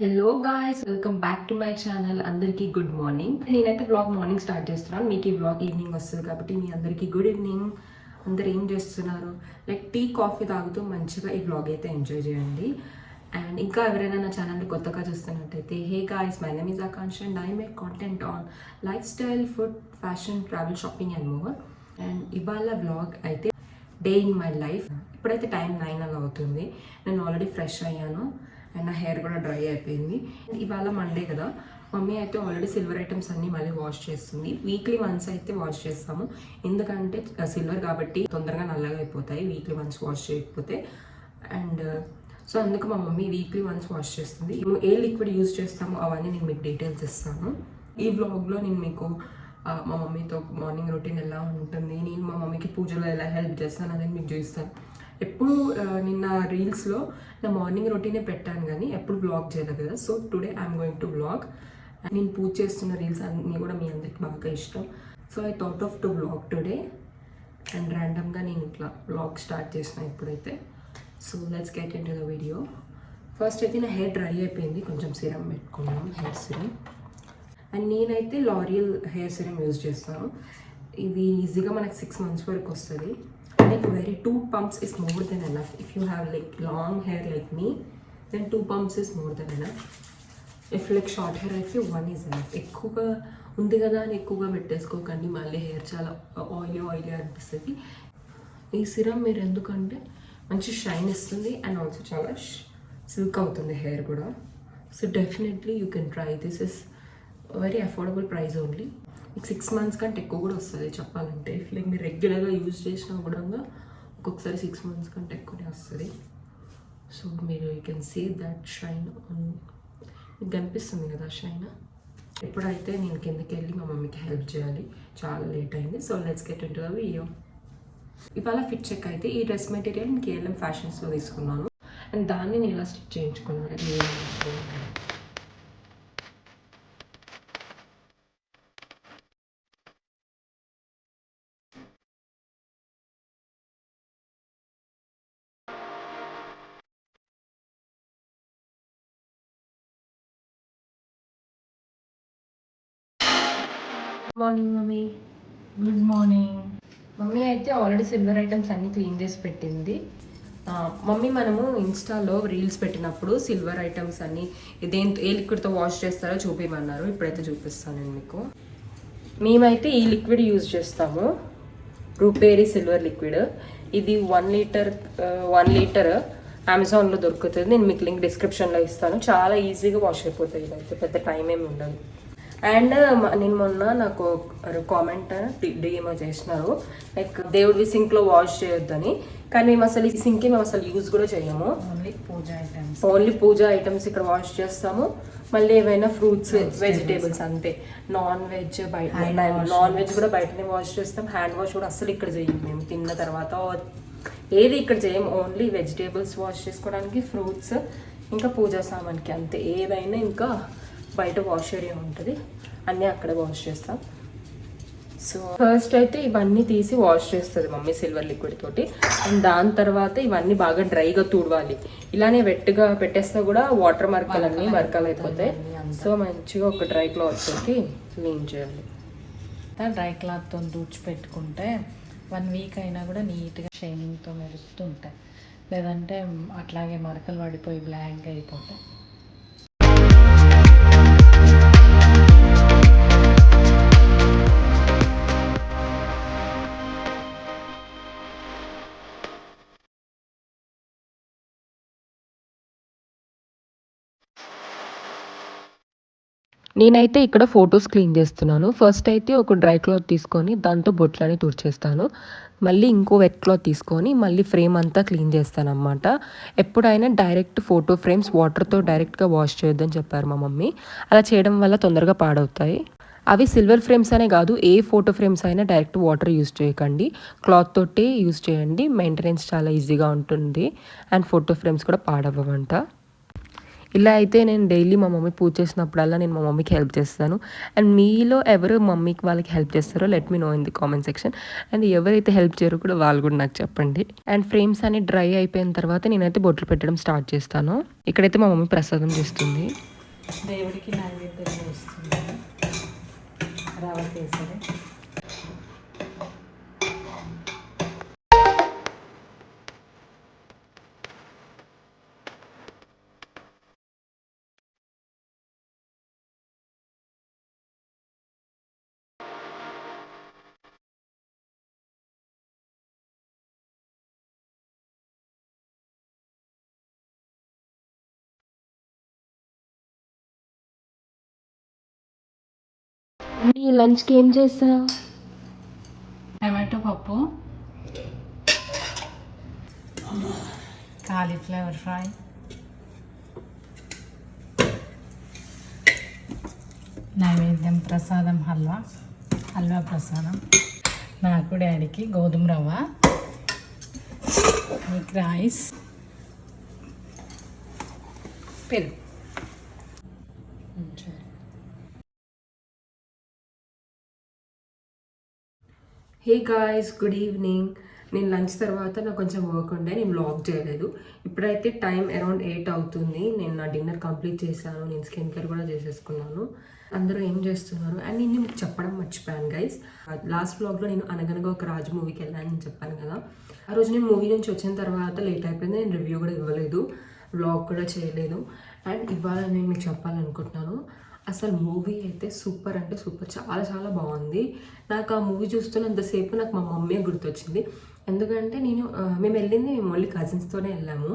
Hello guys, welcome back to my channel. అందరికీ good morning. నేనైతే blog morning start చేస్తున్నాను. మీకు ఈ బ్లాగ్ ఈవినింగ్ వస్తుంది కాబట్టి మీ అందరికీ గుడ్ ఈవినింగ్. అందరు ఏం చేస్తున్నారు? లైక్ టీ కాఫీ తాగుతూ మంచిగా ఈ బ్లాగ్ అయితే ఎంజాయ్ చేయండి. అండ్ ఇంకా ఎవరైనా నా ఛానల్ని కొత్తగా చూస్తున్నట్టయితే, hey guys, my name is Akanksha and I make content on life style, food, fashion, travel, shopping and more. And ఇవాళ బ్లాగ్ అయితే డే ఇన్ మై లైఫ్. ఇప్పుడైతే టైం 9 అలా అవుతుంది. నేను ఆల్రెడీ ఫ్రెష్ అయ్యాను అండ్ నా హెయిర్ కూడా డ్రై అయిపోయింది. ఇవాళ మండే కదా, మమ్మీ అయితే ఆల్రెడీ సిల్వర్ ఐటమ్స్ అన్నీ మళ్ళీ వాష్ చేస్తుంది. వీక్లీ వన్స్ అయితే వాష్ చేస్తాము, ఎందుకంటే సిల్వర్ కాబట్టి తొందరగా నల్లగా అయిపోతాయి వీక్లీ వన్స్ వాష్ చేయకపోతే. అండ్ సో అందుకు మా మమ్మీ వీక్లీ వన్స్ వాష్ చేస్తుంది. ఏ లిక్విడ్ యూజ్ చేస్తామో అవన్నీ నేను మీకు డీటెయిల్స్ ఇస్తాను. ఈ వ్లాగ్లో నేను మీకు మా మమ్మీతో మార్నింగ్ రొటీన్ ఎలా ఉంటుంది, నేను మా మమ్మీకి పూజలో ఎలా హెల్ప్ చేస్తాను అనేది మీకు చూస్తాను. ఎప్పుడు నిన్న రీల్స్లో నా మార్నింగ్ రొటీనే పెట్టాను కానీ ఎప్పుడు వ్లాగ్ చేయలేదు కదా. So today I'm going to vlog. నేను పూజ చేస్తున్న రీల్స్ అన్నీ కూడా మీ అందరికి బాగా ఇష్టం. So I thought off to vlog today. And ర్యాండమ్గా నేను ఇట్లా వ్లాగ్ స్టార్ట్ చేసిన ఇప్పుడైతే. So let's get in to the video. First అయితే నా హెయిర్ డ్రై అయిపోయింది, కొంచెం సిరం పెట్టుకున్నాం, హెయిర్ సిరం. అండ్ నేనైతే లారియల్ హెయిర్ సిరం యూజ్ చేస్తాను. ఇది ఈజీగా మనకు 6 months వరకు వస్తుంది. Like 2 pumps is more than enough. If you have like long hair like me, then 2 pumps is more than enough. If like short hair, I feel 1 is enough. ఎక్కువగా ఉంది కదా అని ఎక్కువగా పెట్టేసుకోకండి, మళ్ళీ హెయిర్ చాలా ఆయిలీ అనిపిస్తుంది. ఈ సిరం మీరు ఎందుకంటే మంచి షైన్ ఇస్తుంది అండ్ ఆల్సో చాలా సిల్క్ అవుతుంది హెయిర్ కూడా. So definitely you can try. This is very affordable price only. మీకు 6 months కంటే ఎక్కువ కూడా వస్తుంది చెప్పాలంటే. ఇఫ్ లైక్ మీరు రెగ్యులర్గా యూజ్ చేసినా కూడా ఒక్కొక్కసారి 6 months కంటే ఎక్కువనే వస్తుంది. సో మీరు you can see that shine. మీకు కనిపిస్తుంది కదా షైన్. ఎప్పుడైతే నేను కిందకి వెళ్ళి మా మమ్మీకి హెల్ప్ చేయాలి, చాలా లేట్ అయింది. So let's get into the video. ఇవాళ ఫిట్ చెక్ అయితే ఈ డ్రెస్ మెటీరియల్ నేను కేఎల్ఎం ఫ్యాషన్స్లో తీసుకున్నాను అండ్ దాన్ని నేను ఇలా స్టిచ్ చేయించుకున్నాను. Morning mummy. Good morning. Mummy అయితే ఆల్రెడీ సిల్వర్ ఐటమ్స్ అన్నీ క్లీన్ చేసి పెట్టింది. మమ్మీ మనము ఇన్స్టాలో రీల్స్ పెట్టినప్పుడు సిల్వర్ ఐటమ్స్ అన్నీ ఏ లిక్విడ్తో వాష్ చేస్తారో చూపించమన్నారు. ఇప్పుడైతే చూపిస్తాను నేను మీకు. మేమైతే ఈ లిక్విడ్ యూజ్ చేస్తాము, రూపేరీ సిల్వర్ లిక్విడ్. ఇది 1 లీటర్ అమెజాన్లో దొరుకుతుంది. నేను మీకు లింక్ డిస్క్రిప్షన్లో ఇస్తాను. చాలా ఈజీగా వాష్ అయిపోతుంది. ఇదైతే పెద్ద టైం ఏమి ఉండదు. అండ్ నేను మొన్న నాకు కామెంట్ డిఎంఓ చేసినారు, లైక్ దేవుడి సింక్లో వాష్ చేయొద్దని. కానీ మేము అసలు ఈ సింక్కి మేము అసలు యూజ్ కూడా చేయము. ఓన్లీ పూజ ఐటమ్స్ ఇక్కడ వాష్ చేస్తాము. మళ్ళీ ఏవైనా ఫ్రూట్స్, వెజిటేబుల్స్ అంతే. నాన్ వెజ్ కూడా బయటనే వాష్ చేస్తాం. హ్యాండ్ వాష్ కూడా అసలు ఇక్కడ చేయము. మేము తిన్న తర్వాత ఏది ఇక్కడ చేయము. ఓన్లీ వెజిటేబుల్స్ వాష్ చేసుకోవడానికి, ఫ్రూట్స్, ఇంకా పూజా సామాన్కి అంతే. ఏవైనా ఇంకా బయట వాష్ ఏరియా ఉంటుంది, అన్నీ అక్కడ వాష్ చేస్తాం. సో ఫస్ట్ అయితే ఇవన్నీ తీసి వాష్ చేస్తుంది మమ్మీ సిల్వర్ లిక్విడ్ తోటి. అండ్ దాని తర్వాత ఇవన్నీ బాగా డ్రైగా తుడవాలి. ఇలానే వెట్గా పెట్టేస్తే కూడా వాటర్ మరకలన్నీ మరకలు అయిపోతాయి. సో మంచిగా ఒక డ్రై క్లాత్ తోటి క్లీన్ చేయాలి. డ్రై క్లాత్తో తుడిచిపెట్టుకుంటే 1 week అయినా కూడా నీట్గా షైనింగ్తో మెరుస్తూ ఉంటాయి. లేదంటే అట్లాగే మరకలు పడిపోయి బ్లాక్గా అయిపోతాయి. నేనైతే ఇక్కడ ఫొటోస్ క్లీన్ చేస్తున్నాను. ఫస్ట్ అయితే ఒక డ్రై క్లాత్ తీసుకొని దాంతో బొట్లని తుడిచేస్తాను. మళ్ళీ ఇంకో వెట్ క్లాత్ తీసుకొని మళ్ళీ ఫ్రేమ్ అంతా క్లీన్ చేస్తాను అన్నమాట. ఎప్పుడైనా డైరెక్ట్ ఫోటో ఫ్రేమ్స్ వాటర్తో డైరెక్ట్గా వాష్ చేయొద్దని చెప్పారు మా మమ్మీ. అలా చేయడం వల్ల తొందరగా పాడవుతాయి. అవి సిల్వర్ ఫ్రేమ్స్ అనే కాదు, ఏ ఫోటో ఫ్రేమ్స్ అయినా డైరెక్ట్ వాటర్ యూజ్ చేయకండి, క్లాత్ తోటే యూజ్ చేయండి. మెయింటెనెన్స్ చాలా ఈజీగా ఉంటుంది అండ్ ఫోటో ఫ్రేమ్స్ కూడా పాడవ్వంట. ఇలా అయితే నేను డైలీ మా మమ్మీ పూజ చేసినప్పుడల్లా నేను మా మమ్మీకి హెల్ప్ చేస్తాను. అండ్ మీలో ఎవరు మమ్మీకి వాళ్ళకి హెల్ప్ చేస్తారో let me know in the comment section. And ఎవరైతే హెల్ప్ చేయరో కూడా వాళ్ళు కూడా నాకు చెప్పండి. అండ్ ఫ్రేమ్స్ అన్ని డ్రై అయిపోయిన తర్వాత నేనైతే బొట్లు పెట్టడం స్టార్ట్ చేస్తాను. ఇక్కడైతే మా మమ్మీ ప్రసాదం చేస్తుంది. దేవుడికి నైవేద్యం చేస్తుంది రవ్వ కేసరి. మీ లంచ్కి ఏం చేస్తావు? టమాటో పప్పు, కాలీఫ్లవర్ ఫ్రై, నైవేద్యం ప్రసాదం హల్వా ప్రసాదం, నాకు డాడీకి గోధుమ రవ్వ, మీకు రైస్, పెరుగు. Hey guys, good evening. నేను లంచ్ తర్వాత నాకు కొంచెం వర్క్ ఉండే, నేను వ్లాగ్ చేయలేదు. ఇప్పుడైతే టైం అరౌండ్ 8 అవుతుంది. నేను నా డిన్నర్ కంప్లీట్ చేశాను. నేను స్కిన్ కేర్ కూడా చేసేసుకున్నాను. అందరూ ఏం చేస్తున్నారు అండ్ నేను మీకు చెప్పడం మర్చిపోయాను గైస్. లాస్ట్ వ్లాగ్లో నేను అనగనగా ఒక రాజు మూవీకి వెళ్ళానని చెప్పాను కదా. ఆ రోజు నేను మూవీ నుంచి వచ్చిన తర్వాత లేట్ అయిపోయింది. నేను రివ్యూ కూడా ఇవ్వలేదు, వ్లాగ్ కూడా చేయలేదు. అండ్ ఇవాళ నేను మీకు చెప్పాలనుకుంటున్నాను, అసలు మూవీ అయితే సూపర్ అంటే సూపర్, చాలా చాలా బాగుంది. నాకు ఆ మూవీ చూస్తున్నంతసేపు నాకు మా మమ్మీ గుర్తొచ్చింది. ఎందుకంటే మేము వెళ్ళింది ఓన్లీ కజిన్స్తోనే వెళ్ళాము.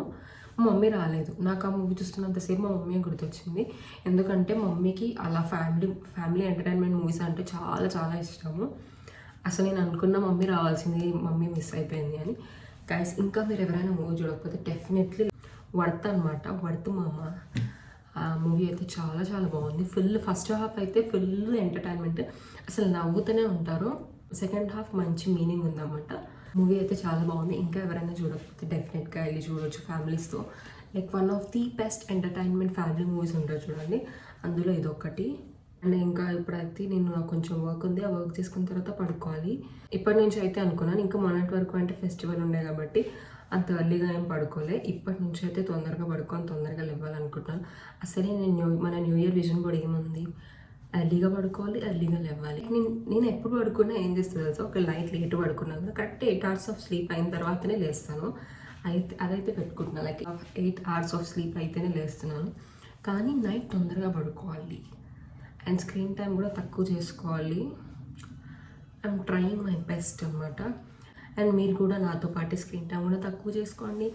మా మమ్మీ రాలేదు. నాకు ఆ మూవీ చూస్తున్నంతసేపు మా మమ్మీ గుర్తొచ్చింది. ఎందుకంటే మమ్మీకి అలా ఫ్యామిలీ ఎంటర్టైన్మెంట్ మూవీస్ అంటే చాలా చాలా ఇష్టము. అసలు నేను అనుకున్న మమ్మీ రావాల్సింది, మమ్మీ మిస్ అయిపోయింది అని. గైస్, ఇంకా మీరు ఎవరైనా మూవీ చూడకపోతే డెఫినెట్లీ వర్త్ అనమాట, వర్త్ మా అమ్మ. ఆ మూవీ అయితే చాలా చాలా బాగుంది. ఫస్ట్ హాఫ్ అయితే ఫుల్ ఎంటర్టైన్మెంట్, అసలు నవ్వుతూనే ఉంటారు. సెకండ్ హాఫ్ మంచి మీనింగ్ ఉందన్నమాట. మూవీ అయితే చాలా బాగుంది. ఇంకా ఎవరైనా చూడకపోతే డెఫినెట్గా వెళ్ళి చూడవచ్చు ఫ్యామిలీస్తో. Like one of the best entertainment family movies ఉంటాయి చూడండి, అందులో ఇదొకటి. అండ్ ఇంకా ఇప్పుడైతే నాకు కొంచెం వర్క్ ఉంది, ఆ వర్క్ చేసుకున్న తర్వాత పడుకోవాలి. ఇప్పటి నుంచి అయితే అనుకున్నాను, ఇంకా మొన్నటి వరకు అంటే ఫెస్టివల్ ఉండే కాబట్టి అంత ఎర్లీగా ఏం పడుకోలే. ఇప్పటి నుంచి అయితే తొందరగా పడుకొని తొందరగా లేవాలనుకుంటున్నాను. అసలే మన న్యూ ఇయర్ విజన్ కూడా ఏముంది, ఎర్లీగా పడుకోవాలి, ఎర్లీగా లేవాలి. నేను ఎప్పుడు పడుకున్నా ఏం చేస్తుంది తెలుసా, ఒక నైట్ లేట్ పడుకున్నా కూడా కరెక్ట్ 8 hours ఆఫ్ స్లీప్ అయిన తర్వాతనే లేస్తాను. అదైతే పెట్టుకుంటున్నాను, లైక్ 8 hours ఆఫ్ స్లీప్ అయితేనే లేస్తున్నాను. కానీ నైట్ తొందరగా పడుకోవాలి అండ్ స్క్రీన్ టైం కూడా తక్కువ చేసుకోవాలి. ఐఎమ్ ట్రయింగ్ మై బెస్ట్ అనమాట. అండ్ మీరు కూడా నాతో పాటు స్క్రీన్ టైం కూడా తక్కువ చేసుకోండి.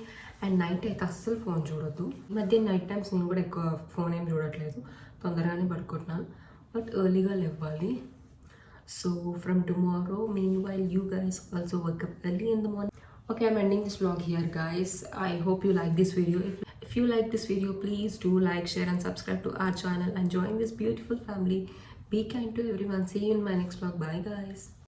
అండ్ నైట్ అయితే అస్సలు ఫోన్ చూడొద్దు. ఈ మధ్య నైట్ టైమ్స్ నేను కూడా ఎక్కువ ఫోన్ ఏం చూడట్లేదు, తొందరగానే పడుకుంటున్నాను, బట్ ఎర్లీగా లేవాలి. So from tomorrow mean while you guys also wake up early in the morning. Okay, I'm ending this vlog here guys. I hope you like this video. If you like this video, please do like, share and subscribe to our channel and join this beautiful family. Be kind to everyone. See you in my next vlog. Bye guys.